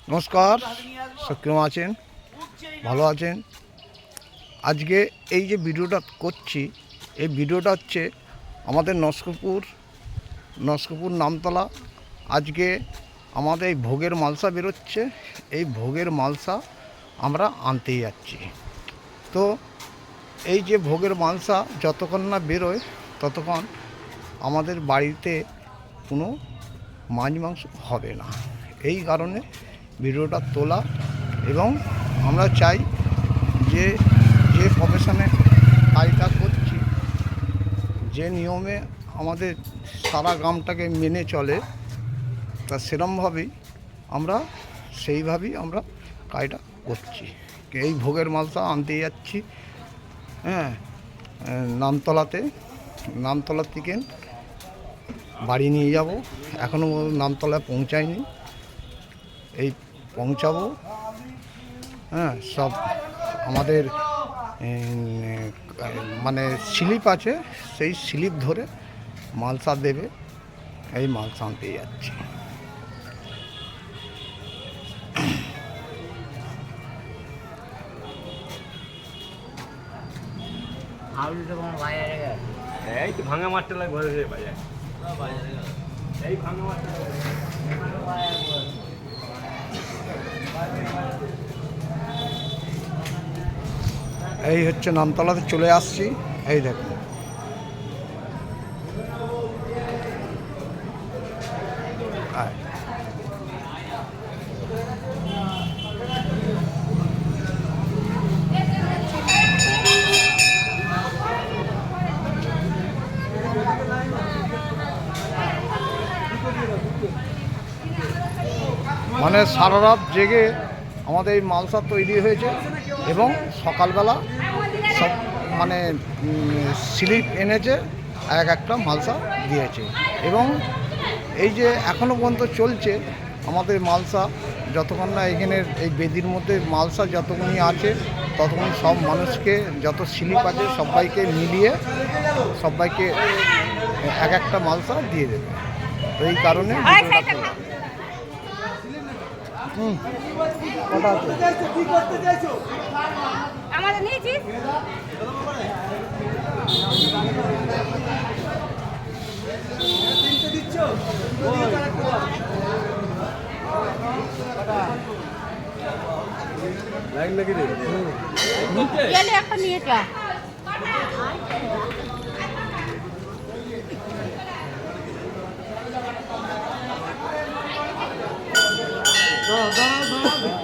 নমস্কার, সক্রিয় আছেন, ভালো আছেন। আজকে এই যে ভিডিওটা করছি, এই ভিডিওটা হচ্ছে আমাদের নস্কপুর নামতলা। আজকে আমাদের এই ভোগের মালসা বেরোচ্ছে, এই ভোগের মালসা আমরা আনতে যাচ্ছি। তো এই যে ভোগের মালসা যতক্ষণ না বেরোয় ততক্ষণ আমাদের বাড়িতে কোনো মাছ মাংস হবে না। এই কারণে ভিডিওটা তোলা, এবং আমরা চাই যে যে প্রফেশনে কাজটা করছি, যে নিয়মে আমাদের সারা গ্রামটাকে মেনে চলে, তা সেরকমভাবেই আমরা আমরা কাজটা করছি। এই ভোগের মালসা আনতে যাচ্ছি, নামতলা থেকে বাড়ি নিয়ে যাব। এখনও নামতলায় পৌঁছায়নি, এই পৌঁছাবো। সব আমাদের মানে স্লিপ আছে, সেই স্লিপ ধরে মালসা দেবে, এই মালসা আনতে যাচ্ছি। এই তো ভাঙা মাঠটা লাগে ঘরে বাজায়, এই ভাঙা মাঠটা এই হচ্ছে নামতলাতে চলে আসছি। এই দেখুন, মানে সারা রাত জেগে আমাদের এই মালসা তৈরি হয়েছে, এবং সকালবেলা সব মানে স্লিপ এনেছে, একটা মালসা দিয়েছে। এবং এই যে এখনও পর্যন্ত চলছে আমাদের মালসা, যতক্ষণ না এখানের এই বেদির মধ্যে মালসা যতক্ষণই আছে ততক্ষণ সব মানুষকে, যত স্লিপ আছে সবাইকে মিলিয়ে সবাইকে একটা মালসা দিয়ে দেবে। তো এই কারণে আমাদের নিয়েছিস একটা নিয়ে যা।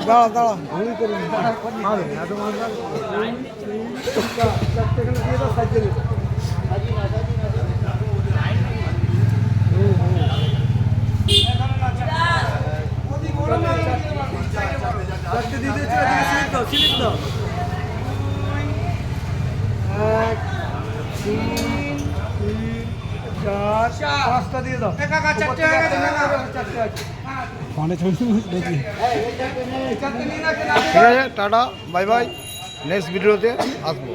দাঁড়া দাঁড়া, ভুল করুন। ঠিক আছে, টাটা, বাই বাই। নেক্সট ভিডিওতে আসবো।